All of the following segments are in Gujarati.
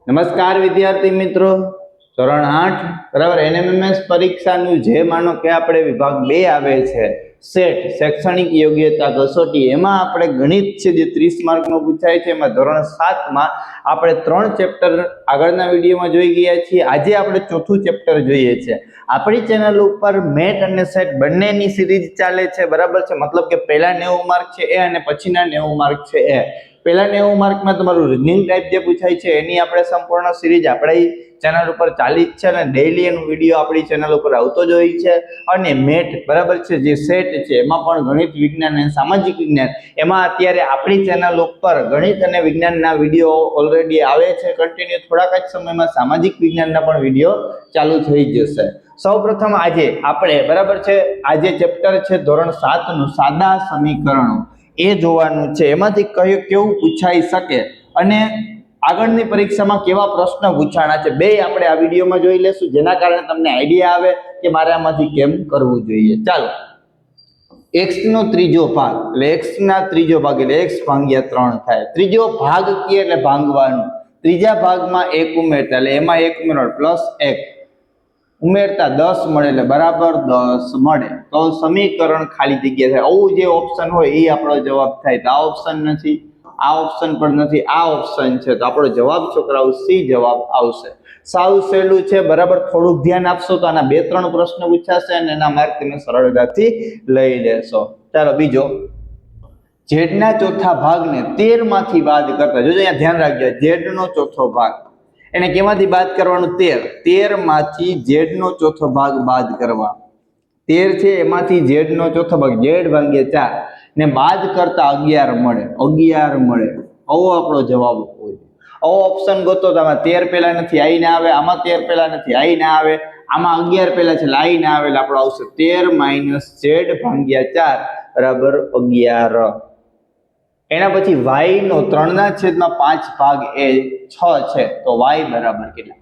નમસ્કાર વિદ્યાર્થી મિત્રો, ધોરણ 8 બરાબર એનએમએમએસ પરીક્ષાનું જે માનો કે આપણે વિભાગ 2 આવે છે સેટ શૈક્ષણિક યોગ્યતા કસોટી, એમાં આપણે ગણિત છે જે 30 માર્કનો પૂછાય છે. એમાં ધોરણ 7 માં આપણે 3 ચેપ્ટર આગળના વિડીયોમાં જોઈ ગયા છીએ. આજે આપણે ચોથું ચેપ્ટર જોઈએ છે. આપણી ચેનલ ઉપર મેટ અને સેટ બંનેની સિરીઝ ચાલે છે બરાબર છે. મતલબ કે પહેલા 90 માર્ક છે એ અને પછીના 90 માર્ક છે એ. પહેલા 90 માર્કમાં તમારું રીઝનિંગ ટાઈપ જે પૂછાય છે એની આપણે સંપૂર્ણ સિરીઝ આપણી ચેનલ ઉપર ચાલી જ છે અને ડેઈલી એનો વિડીયો આપણી ચેનલ ઉપર આવતો જ હોય છે. અને મેટ બરાબર છે જે સેટ છે એમાં પણ ગણિત, વિજ્ઞાન અને સામાજિક વિજ્ઞાન, એમાં અત્યારે આપણી ચેનલ ઉપર ગણિત અને વિજ્ઞાનના વિડીયો ઓલરેડી આવે છે કન્ટિન્યુ. થોડાક જ સમયમાં સામાજિક વિજ્ઞાનના પણ વિડીયો ચાલુ થઈ જશે. સૌપ્રથમ આજે આપણે બરાબર છે આજે ચેપ્ટર છે ધોરણ 7 નું સાદા સમીકરણો, એ જોવાનું છે. એમાંથી કયું કેવું પૂછાઈ શકે અને આગળની પરીક્ષામાં કેવા પ્રશ્ન પૂછાણા છે બે આપણે આ વિડીયોમાં જોઈ લેશું, જેના કારણે તમને આઈડિયા આવે કે મારે આમાંથી કેમ કરવું જોઈએ. ચાલો, x નો ત્રીજો ભાગ એટલે x ના ત્રીજો ભાગ એટલે x ભાગ્યા 3 થાય. ત્રીજો ભાગ કે એટલે ભાંગવાનું. ત્રીજા ભાગમાં 1 ઉમેરતા એટલે એમાં 1 ઉમેરવાનું પ્લસ 1 ઉમેરતા 10 મળે એટલે બરાબર 10 મળે. તો સમીકરણ ખાલી જગ્યા થાય. આવું જે ઓપ્શન હોય એ આપણો જવાબ થાય. તો આ ઓપ્શન નથી, આ ઓપ્શન પણ નથી, આ ઓપ્શન છે. તો આપણો જવાબ છોકરાઓ સી જવાબ આવશે. સાવ સહેલું છે બરાબર. થોડુંક ધ્યાન આપશો તો આના 2-3 પ્રશ્ન પૂછાશે અને એના માર્ક તમે સરળતાથી લઈ લેશો. ચાલો બીજો, ઝેડના ચોથા ભાગને 13 માંથી બાદ કરતા. જોજો અહીંયા ધ્યાન રાખજો, ઝેડનો ચોથો ભાગ એને કેમાંથી બાદ કરવાનું? 13 માંથી ઝેડનો ચોથો ભાગ બાદ કરવા. 13 છે એમાંથી ઝેડનો ચોથો ભાગ ઝેડ ભાગ્યા 4 ને બાદ કરતા 11 મળે. 11 મળે આવો આપણો જવાબ હોય. આવો ઓપ્શન ગોતો તો આમાં 13 પહેલા નથી આઈ ના આવે, આમાં 13 પહેલા નથી આઈ ના આવે, આમાં 11 પહેલા છે આઈ ના આવે. એટલે આપણો આવશે 13 - ઝેડ ભાગ્યા 4 બરાબર 11. એના પછી y નો 3/5 ભાગ એ 6 છે. તો y બરાબર કેટલા?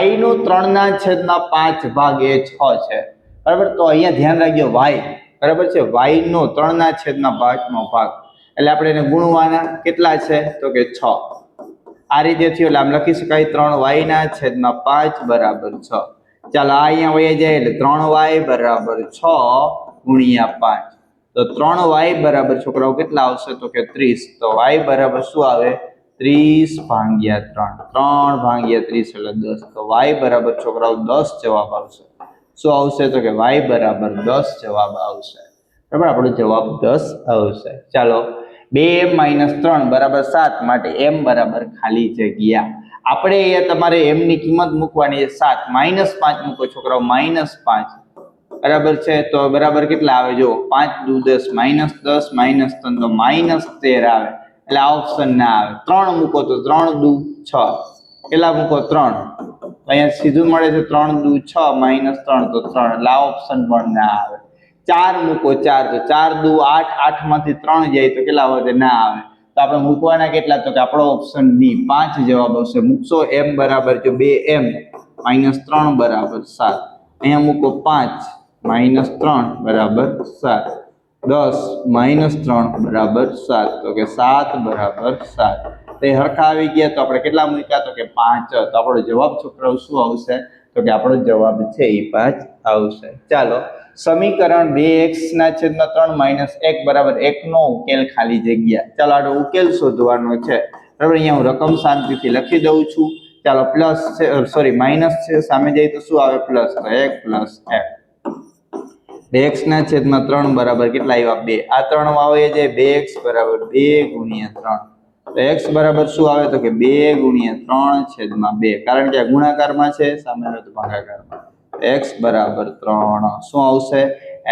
y નો 3/5 ભાગ એ 6 છે બરાબર. તો અહીંયા ધ્યાન રાખજો y બરાબર છે, y નો 3/5 ભાગ એટલે આપણે એને ગુણવાના. કેટલા છે? તો કે 6. આ રીતે થયું એટલે આમ લખી શકાય 3y/5 બરાબર 6. ચાલો આ અહીંયા વહી જાય એટલે 3y બરાબર 6 ગુણ્યા 5. તો 3y બરાબર છોકરાઓ કેટલા આવશે? તો કે 30. તો y બરાબર શું આવે? 30/3. 3/30 એટલે 10. તો y બરાબર છોકરાઓ 10 જવાબ આવશે. શું આવશે? તો કે y બરાબર 10 જવાબ આવશે બરાબર. આપણો જવાબ 10 આવશે. ચાલો, 2m - 3 બરાબર 7 માટે m બરાબર ખાલી જગ્યા. આપણે અહીંયા તમારે m ની કિંમત મૂકવાની છે 7. -5 મૂકો છોકરાઓ, -5 બરાબર છે. તો બરાબર કેટલા આવે? જો 5 દુ 10, -10 - 3 તો -13 આવે. એટલે આ ઓપ્શન ના આવે. 3 મૂકો તો 3 દુ 6. કેટલા મૂકો? 3. અહીંયા સીધું મળે છે 3 દુ 6 -3 તો 3. એટલે આ ઓપ્શન પણ ના આવે. 4 મૂકો 4 તો 4 દુ 8, 8 માંથી 3 જાય તો કેટલા વધે? ના આવે. તો આપણે મૂકવાના કેટલા? તો કે આપણો ઓપ્શન ડી 5 જવાબ આવશે. મૂકશો m બરાબર જો 2m - 3 બરાબર 7. અહીંયા મૂકો 5 - 3 બરાબર 7. 10 - 3 બરાબર 7. તો કે 7 બરાબર 7. તો એ હરખા આવી ગયા. તો આપણે કેટલા મૂક્યા? તો કે 5. તો આપણો જવાબ છોકરાઓ શું આવશે? તો કે આપણો જવાબ છે એ 5 આવશે. ચાલો, સમીકરણ 2x/3 - 1 બરાબર 1 નો ઉકેલ ખાલી જગ્યા. ચાલો આનો ઉકેલ શોધવાનો છે બરાબર. અહીંયા હું રકમ શાંતિથી લખી દઉં છું. ચાલો, પ્લસ છે, સોરી માઇનસ છે, સામે જાય તો શું આવે? પ્લસ. તો 1 + f. 2x/3 બરાબર કેટલા આવ્યા? 2. આ 3 આવે છે 2x બરાબર 2 × 3. તો x બરાબર શું આવે? તો કે 2 × 3/2. કારણ કે આ ગુણાકારમાં છે, સામે તો ભાગાકારમાં. x બરાબર 3. શું આવશે?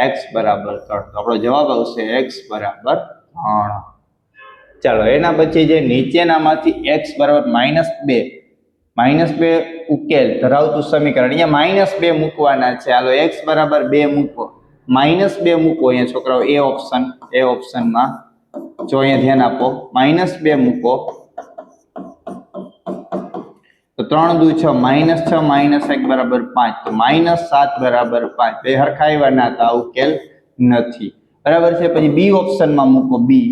x બરાબર 3. તો આપણો જવાબ આવશે x બરાબર 3. ચાલો, એના પછી જે નીચેનામાંથી x બરાબર -2 ઉકેલ ધરાવતું સમીકરણ. અહીંયા -2 મૂકવાના છે. હાલો, x બરાબર 2 મૂકો, -2 મૂકો અહીંયા છોકરાઓ. એ ઓપ્શનમાં જો અહીંયા ધ્યાન આપો, -2 મૂકો તો 3 દુ 6 -6 - 1 બરાબર 5. તો -7 બરાબર 5. બે હરખા આવ્યા ના હતા, ઉકેલ નથી બરાબર છે. પછી બી ઓપ્શનમાં મૂકો, બી.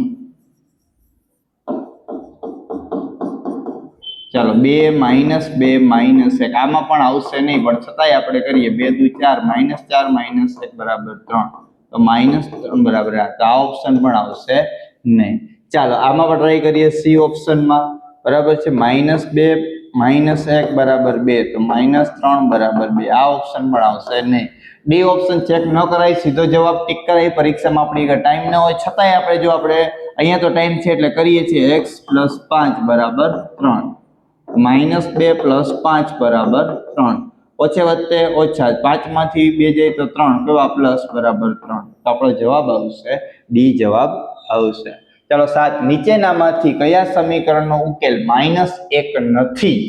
ચાલો 2 માઇનસ 2 માઇનસ 1 આમાં પણ આવશે નહીં, પણ છતાંય આપણે કરીએ 2 દુ 4 -4 -1 બરાબર 3, તો -3 બરાબર 8, તો આ ઓપ્શન પણ આવશે નહીં. ચાલો આમાં પણ ટ્રાય કરીએ સી ઓપ્શનમાં, બરાબર છે. -2 -1 બરાબર 2, તો -3 બરાબર 2, આ ઓપ્શન પણ આવશે નહીં. ડી ઓપ્શન ચેક ન કરાય, સીધો જવાબ ટીક કરાય. પરીક્ષામાં આપણી ટાઈમ ન હોય છતાંય આપણે જો આપણે અહીંયા તો ટાઈમ છે એટલે કરીએ છીએ. x + 5 બરાબર 3, -2 + 5 બરાબર 3, ઓછે વત્તે ઓછા 5 માંથી 2 જાય તો 3, કેવા પ્લસ બરાબર 3, તો આપણો જવાબ આવશે ડી જવાબ આવશે. ચાલો 7, નીચેનામાંથી કયા સમીકરણનો ઉકેલ -1 નથી?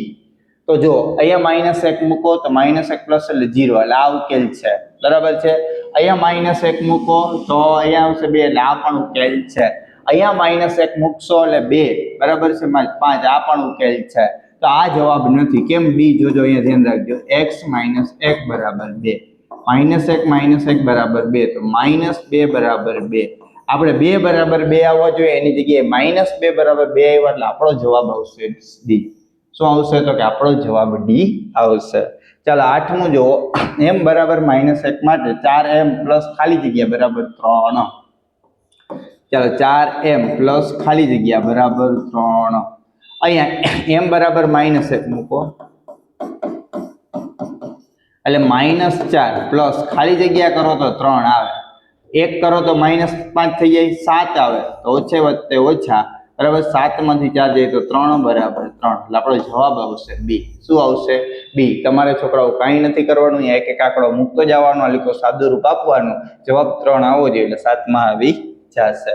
તો જો અહીંયા -1 મૂકો તો -1 પ્લસ એટલે 0, એટલે આ ઉકેલ છે, બરાબર છે. અહીંયા -1 મૂકો તો અહીંયા આવશે 2, એટલે આ પણ ઉકેલ છે. અહીંયા -1 મૂકશો એટલે 2, બરાબર છે, 5, આ પણ ઉકેલ છે. તો આ જવાબ નથી. કેમ? ડી જોજો, અહીંયા ધ્યાન રાખજો. x - 1 બરાબર 2, -1 - 1 બરાબર 2, તો -2 બરાબર 2. આપણે 2 બરાબર 2 આવવા જોઈએ, એની જગ્યાએ -2 બરાબર 2 આવ્યા, એટલે આપણો જવાબ આવશે ડી. શું આવશે? તો કે આપણો જવાબ ડી આવશે. ચાલો 8મું જુઓ. m બરાબર -1 માટે 4m પ્લસ ખાલી જગ્યા બરાબર 3. ચાલો 4m પ્લસ ખાલી જગ્યા બરાબર 3. અહીંયા m બરાબર -1 મૂકો એટલે -4 પ્લસ ખાલી જગ્યા કરો તો 3 આવે, 1 કરો તો -5 થઈ જાય, 7 આવે તો ઓછે વત્તે ઓછા, બરાબર. 7 માંથી 4 જાય તો 3 બરાબર 3, એટલે આપણો જવાબ આવશે બી. શું આવશે? બી. તમારે છોકરાઓ કાંઈ નથી કરવાનું, એક એક આંકડો મૂકતો જવાનો, લીકો સાદું રૂપ આપવાનું, જવાબ 3 આવવો જોઈએ, એટલે 7 માં આવી જશે.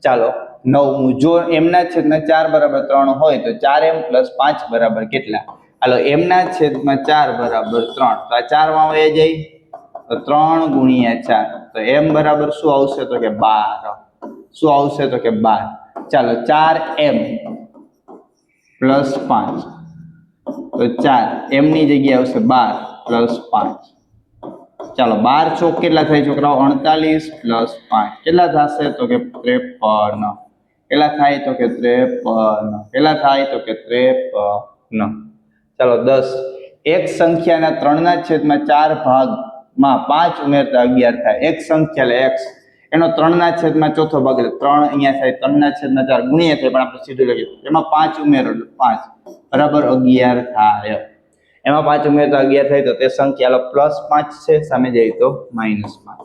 ચાલો 9મું, જો m ના છેદમાં 4 બરાબર 3 હોય તો 4m + 5 બરાબર કેટલા? હાલો m ના છેદમાં 4 બરાબર 3, તો આ 4 માં વહી જાય તો 3 × 4, તો m બરાબર શું આવશે? તો કે 12. શું આવશે? તો કે 12. ચાલો 4m + 5, તો 4 m ની જગ્યાએ આવશે 12 + 5. ચાલો 12 ચોક કેટલા થાય છોકરાઓ? 48 + 5 કેટલા થશે? તો કે 53. કેટલા થાય? તો કે 53. કેટલા થાય? તો કે 53. ચાલો 10, એક સંખ્યાના 3/4 ભાગમાં 5 ઉમેરતા 11 થાય. એક સંખ્યા એટલે x, એનો 3/4 ભાગ એટલે 3 અહીંયા થાય, 3/4 ગુણ્યા થાય, પણ આપણે સીધું લખીએ એમાં 5 ઉમેરો એટલે 5 બરાબર 11 થાય. એમાં 5 ઉમેરતા 11 થાય, તો તે સંખ્યા +5 છે, સામે જાય તો -5.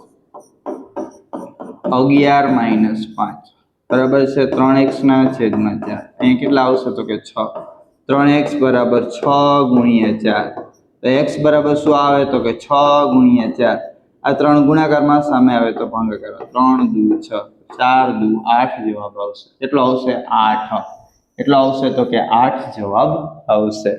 11 - 5 બરાબર છે 3x ના છેદમાં 4. અહીંયા કેટલા આવશે? તો કે 6. 3x બરાબર 6 × 4, તો x બરાબર શું આવે? તો કે 6 × 4. આ 3 ગુણાકારમાં, સામે આવે તો ભાગાકારમાં, 3 દુ 6, 4 દુ 8 જવાબ આવશે. કેટલો આવશે? 8. કેટલો આવશે? તો કે 8 જવાબ આવશે.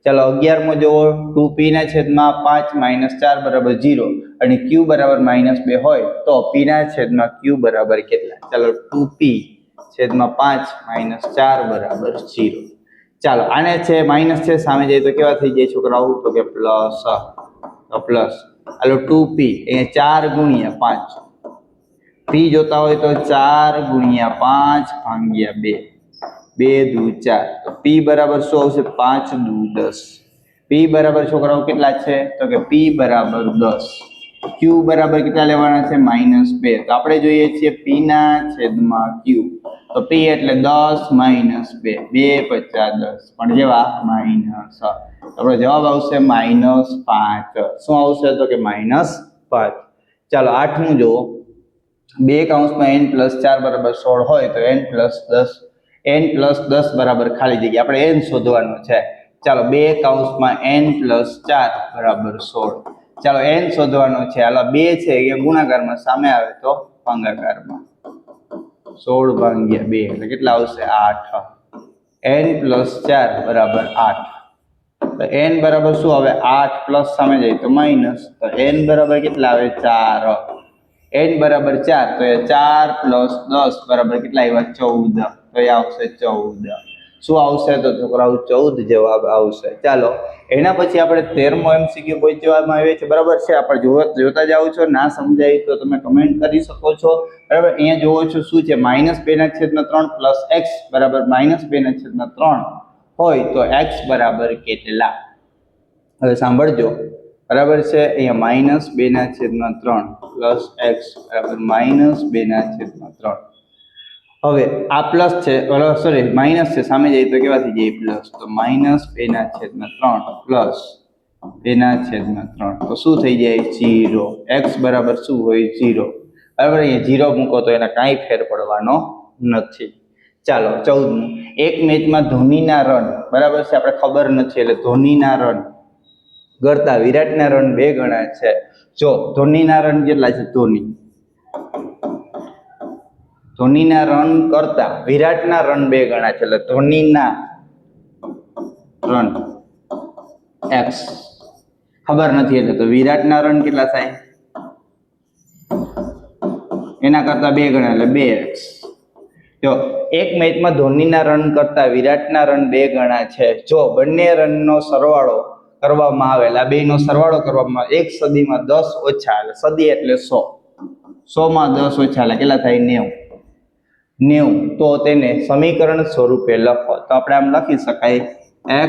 ચાલો 11મું જુઓ. 2p ના છેદમાં 5 - 4 બરાબર 0 અને q બરાબર -2 હોય તો p ના છેદમાં q બરાબર કેટલા? ચાલો 2p છેદમાં 5 - 4 બરાબર 0. ચાલો આને છે માઇનસ છે, સામે જાય તો કેવા થઈ જાય છોકરાઓ? તો કે પ્લસ. તો પ્લસ. હાલો 2p, અહીંયા 4 × 5, p જોતા હોય તો 4 × 5 ભાગ્યા 2, 2 દુ 4, તો p બરાબર શું આવશે? 5 દુ 10. p બરાબર છોકરાઓ કેટલા છે? તો કે p બરાબર 10. q બરાબર કેટલા લેવાના છે? -2. તો આપણે જોઈએ છીએ p ના છેદમાં q, તો p એટલે 10 - 2, 2 × 5 = 10, પણ જેવા માઇનસ, આપણો જવાબ આવશે -5. શું આવશે? તો કે -5. ચાલો 8મું જુઓ. 2 કૌંસમાં n + 4 બરાબર 16 હોય તો n + 10 બરાબર ખાલી જગ્યા, આપણે n શોધવાનું છે. ચાલો 2 કૌંસમાં n + 4 બરાબર 16. ચાલો n શોધવાનો છે. હાલો 2 છે એ ગુણાકારમાં, સામે આવે તો ભાગાકારમાં, 16 / 2 એટલે કેટલા આવશે? 8. n + 4 બરાબર 8. તો n બરાબર શું આવે? 8 પ્લસ સામે જાય તો માઇનસ, તો n બરાબર કેટલા આવે? 4. n બરાબર 4, તો એ 4 + 10 બરાબર કેટલા આવ્યા? 14. તો એ આવશે 14. શું આવશે? તો છોકરાઓ 14 જવાબ આવશે. ચાલો એના પછી આપણે 13મો MCQ પૂછવામાં આવે છે, બરાબર છે. આપણે જોતા જાઓ છો, ના સમજાય તો તમે કમેન્ટ કરી શકો છો, બરાબર. અહીંયા જોવો છો શું છે? -2/3 + x બરાબર -2/3 હોય તો એક્સ બરાબર કેટલા? હવે સાંભળજો, બરાબર છે. અહીંયા -2/3 પ્લસ એક્સ બરાબર -2/3. હવે આ પ્લસ છે, સોરી માઇનસ છે, સામે જઈએ તો કેવા થઈ જાય પ્લસ, તો -2/3 પ્લસ 2/3 તો શું થઈ જાય 0. એક્સ બરાબર શું હોય 0. બરાબર, અહીંયા 0 મૂકો તો એને કાંઈ ફેર પડવાનો નથી. ચાલો 14મું, એક મેચમાં ધોનીના રન, બરાબર છે, આપણે ખબર નથી એટલે ધોનીના રન કરતા વિરાટના રન 2 ગણા છે. જો ધોનીના રન કેટલા છે, ધોનીના રન કરતા વિરાટના રન 2 ગણા છે, એટલે ધોનીના રન એક્સ ખબર નથી એટલે તો વિરાટના રન કેટલા થાય, એના કરતા 2 ગણા એટલે 2x. જો એક મેચમાં ધોનીના રન કરતા વિરાટના રન 2 ગણા છે. જો બંને રનનો સરવાળો કરવામાં આવે, આ બેનો સરવાળો કરવામાં આવે, એક સદીમાં 10 ઓછા, એટલે સદી એટલે 100, 100માં 10 ઓછા એટલે કેટલા થાય 90. તો તેને સમીકરણ સ્વરૂપે લખો તો આપણે આમ લખી શકાય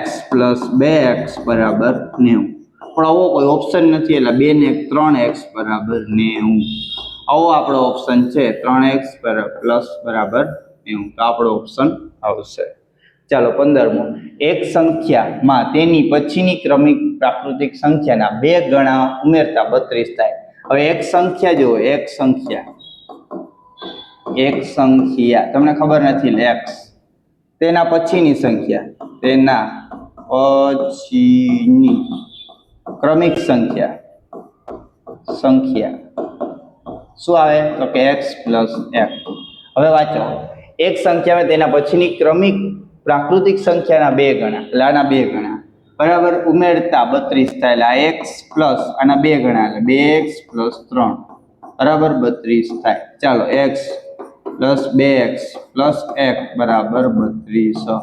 x + 2x બરાબર 90. પણ આવો કોઈ ઓપ્શન નથી એટલે 2 ને 3x બરાબર 90. આવો આપણો ઓપ્શન છે 3x બરાબર 90. તો આપણો ઓપ્શન આવશે. ચાલો 15મું, એક સંખ્યામાં તેની પછીની ક્રમિક પ્રાકૃતિક સંખ્યાના 2 ગણા ઉમેરતા 32 થાય. હવે એક સંખ્યા જુઓ, એક સંખ્યા તમને ખબર નથી એટલે x, તેના પછીની સંખ્યા, તેના પછીની ક્રમિક સંખ્યા શું આવે તો કે x + f. હવે વાંચો, એક સંખ્યામાં તેના પછીની ક્રમિક પ્રાકૃતિક સંખ્યાના 2 ગણા, એટલે આના 2 ગણા બરાબર ઉમેરતા 32 થાય, એટલે આ x પ્લસ આના 2 ગણા એટલે 2x + 3 બરાબર 32 થાય. ચાલો x + 2x + 1 બરાબર 32.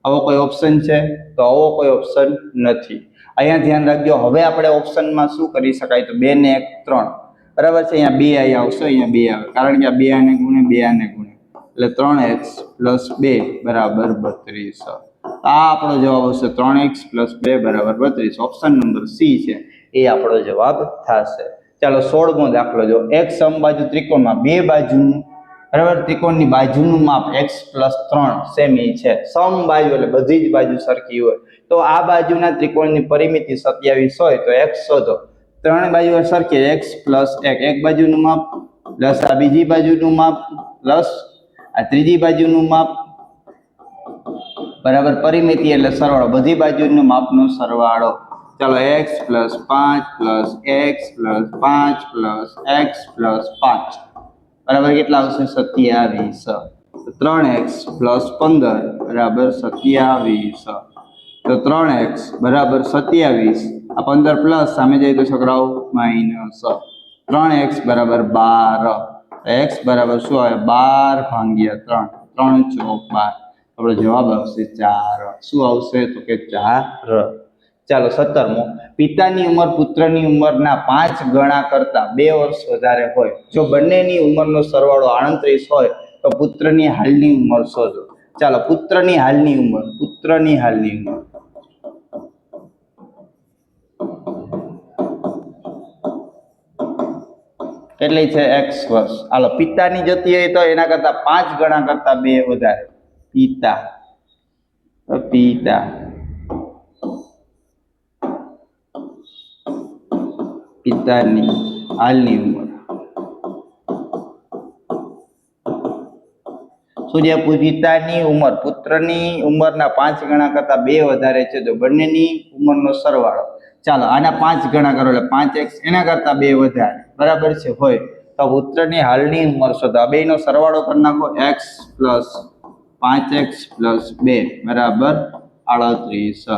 આવો કોઈ ઓપ્શન છે તો આવો કોઈ ઓપ્શન નથી. અહીંયા ધ્યાન રાખજો, હવે આપણે ઓપ્શનમાં શું કરી શકાય તો 2 ને 1 3 બરાબર છે. અહીંયા 2 અહીં આવશે, અહીંયા 2 આવે કારણ કે આ 2 આને ગુણે 2 આને ગુણે એટલે 3x + 2 બરાબર 32. આ આપણો જવાબ આવશે 3x + 2 બરાબર 32. ઓપ્શન નંબર સી છે એ આપણો જવાબ થશે. ચાલો 16મો દાખલો જો, એક સમબાજુ ત્રિકોણમાં 2 બાજુનું બરાબર ત્રિકોણની બાજુનું માપ x + 3 સેમી છે. સમબાજુ એટલે બધી જ બાજુ સરખી હોય, તો આ બાજુના ત્રિકોણની પરિમિતિ 27 હોય તો x શોધો. 3 બાજુ સરખી x + 1, એક બાજુનું માપ પ્લસ આ બીજી બાજુનું માપ પ્લસ આ ત્રીજી બાજુનું માપ બરાબર પરિમિતિ એટલે સરવાળો, બધી બાજુનું માપનો સરવાળો. ચાલો x + 5 + x + 5 + x + 5 બરાબર કેટલા આવશે 27. 3x + 15 બરાબર 27. તો 3x બરાબર 27, આ 15 પ્લસ સામે જાય તો છોકરાઓ માઇનસ. 3x બરાબર 12, x બરાબર શું આવે 12/3, 3 ચોક 12. આપણો જવાબ આવશે 4. શું આવશે તો કે 4. ચાલો 17મો, પિતાની ઉંમર પુત્રની ઉંમરના 5 ગણા કરતા 2 વર્ષ વધારે હોય. જો બંનેની ઉંમરનો સરવાળો 38 હોય તો પુત્રની હાલની ઉંમર શોધો. ચાલો પુત્રની હાલની ઉંમર કેટલી છે x વર્ષ. હાલો પિતાની જતી હોય તો એના કરતા 5 ગણા કરતા 2 વધારે. પિતાની હાલની ઉંમર શું છે? પિતાની ઉંમર પુત્રની ઉંમરના 5 ગણા કરતા 2 વધારે છે તો બંનેની ઉંમરનો સરવાળો. ચાલો આના 5 ગણા કરો એટલે 5x, એના કરતા 2 વધારે બરાબર છે હોય તો પુત્રની હાલની ઉંમર શોધો. આ બેનો સરવાળો કરી નાખો, x + 5x + 2 બરાબર 38.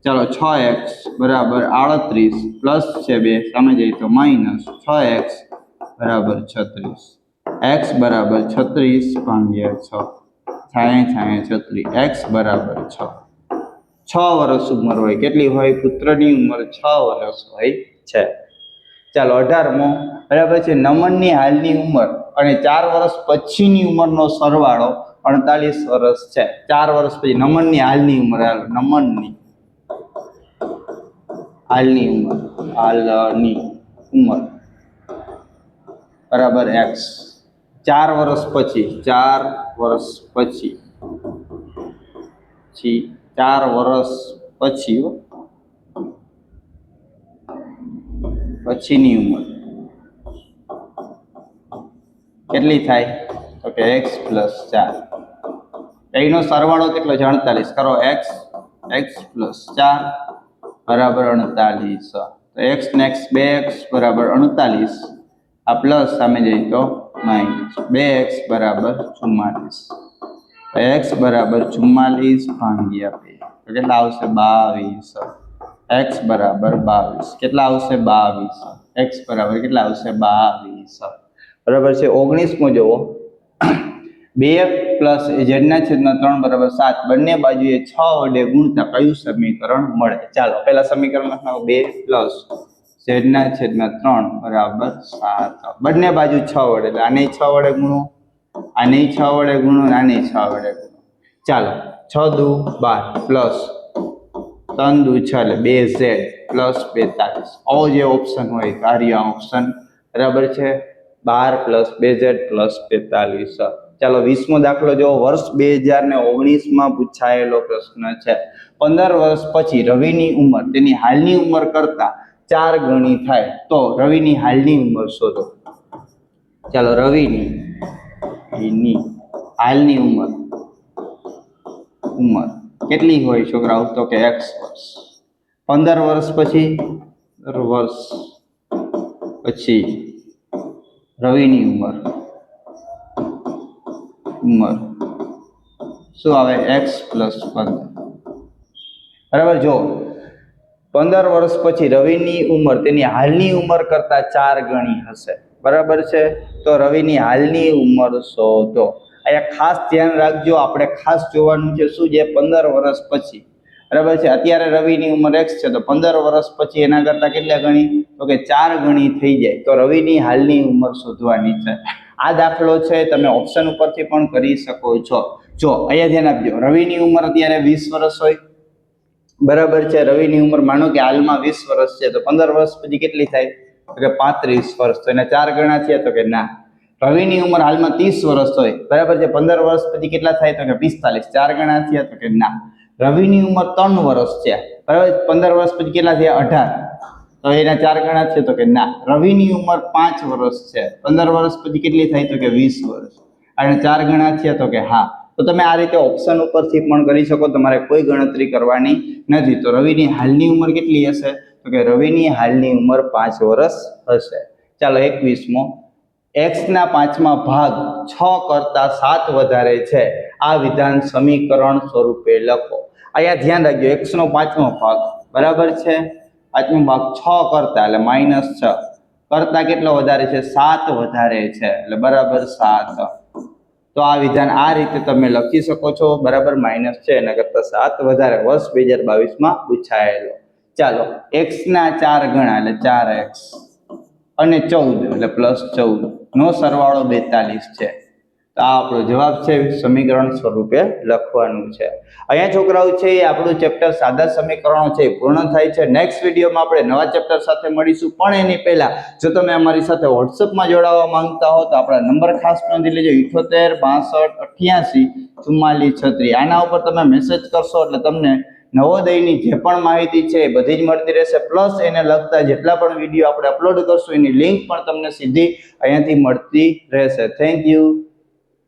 ચાલો 6x બરાબર 38 પ્લસ છે 2 સામે જઈએ તો માઇનસ 6x બરાબર 36. x બરાબર 36/6, 36 x બરાબર 6. 6 વર્ષ ઉંમર હોય. કેટલી હોય? પુત્રની ઉંમર 6 વર્ષ હોય છે. ચાલો 18મો બરાબર છે, નમનની હાલની ઉંમર અને 4 વર્ષ પછીની ઉંમરનો સરવાળો 48 વર્ષ છે. 4 વર્ષ પછી નમનની હાલની ઉંમર, નમનની હાલની ઉંમર બરાબર x. 4 વર્ષ પછી 4 વર્ષ પછીની ઉંમર કેટલી થાય તો કે x + 4. એનો સરવાળો કેટલો છે 48. કરો x + 4 બરાબર 48. તો x ને x 2x બરાબર 48. આ પ્લસ સામે જઈએ તો માઇનસ. 2x બરાબર 44. x બરાબર 44 ભાગ્યા 2 તો કેટલા આવશે 22. x બરાબર 22. કેટલા આવશે 22. x બરાબર કેટલા આવશે 22. બરાબર છે. 19મો જુઓ. 2 + z/3 બરાબર 7. બંને બાજુએ 6 વડે ગુણતા કયું સમીકરણ મળે? ચાલો પહેલા સમીકરણ લખો. 2 + z/3 બરાબર 7. બંને બાજુ 6 વડે, એટલે આને 6 વડે ગુણો, આને 6 વડે ગુણો, આને 6 વડે ગુણો. ચાલો 6 દુ 12 પ્લસ 3 દુ 6 એટલે 2z પ્લસ 42. આવો જે ઓપ્શન હોય કાર્ય ઓપ્શન બરાબર છે. 12 + 2z પ્લસ 42. ચાલો 20મો દાખલો જો. વર્ષ 2019માં પૂછાયેલો પ્રશ્ન છે. 15 વર્ષ પછી રવિની ઉંમર તેની હાલની ઉંમર કરતા 4 ગણી થાય તો રવિની હાલની ઉંમર શોધો. ચાલો રવિની હાલની ઉંમર કેટલી હોય છોકરાઓ તો કે x વર્ષ. 15 વર્ષ પછી રવિની ઉંમર શું આવે x + 15. બરાબર. જો 15 વર્ષ પછી રવિની ઉંમર તેની હાલની ઉંમર કરતા 4 ગણી હશે. બરાબર છે. તો રવિની હાલની ઉંમર શોધો. અહીંયા ખાસ ધ્યાન રાખજો, આપણે ખાસ જોવાનું છે શું છે 15 વર્ષ પછી. બરાબર છે. અત્યારે રવિની ઉંમર x છે તો 15 વર્ષ પછી એના કરતા કેટલા ગણી તો કે 4 ગણી થઈ જાય. તો રવિની હાલની ઉંમર શોધવાની છે. આ દાખલો છે તમે ઓપ્શન ઉપરથી પણ કરી શકો છો. જો અહીંયા ધ્યાન આપજો. રવિની ઉંમર અત્યારે 20 વર્ષ હોય. બરાબર છે. રવિની ઉંમર માનો કે હાલમાં 20 વર્ષ છે તો 15 વર્ષ પછી કેટલી થાય તો કે 35 વર્ષ. તો એને 4 ગણા થયા તો કે ના. રવિની ઉંમર હાલમાં 30 વર્ષ હોય. બરાબર છે. 15 વર્ષ પછી કેટલા થાય તો કે 45. 4 ગણા થયા તો કે ના. રવિની ઉંમર 3 વર્ષ છે. બરાબર. 15 વર્ષ પછી કેટલા થયા 18. તો એના 4 ગણા છે તો કે ના. રવિની ઉંમર 5 વર્ષ છે. 15 વર્ષ પછી કેટલી થાય તો કે 20 વર્ષ. અને 4 ગણા થયા તો કે હા. તો તમે આ રીતે ઓપ્શન ઉપરથી પણ કરી શકો. તમારે કોઈ ગણતરી કરવાની નથી. તો રવિની હાલની ઉંમર કેટલી હશે તો કે રવિની હાલની ઉંમર 5 વર્ષ હશે. ચાલો 21મો. x ના 5મા ભાગ 6 કરતા 7 વધારે છે. આ વિધાન સમીકરણ સ્વરૂપે લખો. અહીંયા ધ્યાન રાખજો. x નો 5મો ભાગ બરાબર છે. 5મો ભાગ 6 કરતા એટલે -6 કરતા કેટલો વધારે છે 7 વધારે છે એટલે બરાબર 7. તો આ વિધાન આ રીતે તમે લખી શકો છો. બરાબર. માઇનસ છે એના કરતા 7 વધારે. વર્ષ 2022માં પૂછાયેલો. ચાલો x ના 4 ગણા એટલે 4x અને 14 એટલે +14 નો સરવાળો 42 છે. તો આ આપણો જવાબ છે. સમીકરણ સ્વરૂપે લખવાનું છે. અહીંયા છોકરાઓ છે એ આપણું ચેપ્ટર સાદા સમીકરણો છે પૂર્ણ થાય છે. નેક્સ્ટ વિડીયોમાં આપણે નવા ચેપ્ટર સાથે મળીશું. પણ એની પહેલા જો તમે અમારી સાથે વોટ્સઅપમાં જોડાવા માંગતા હો તો આપણા નંબર ખાસ નોંધી લેજો. 78 62 88 44 36. આના ઉપર તમે મેસેજ કરશો એટલે તમને નવોદયની જે પણ માહિતી છે એ બધી જ મળતી રહેશે. પ્લસ એને લગતા જેટલા પણ વિડીયો આપણે અપલોડ કરશું એની લિંક પણ તમને સીધી અહીંયાથી મળતી રહેશે. Thank you.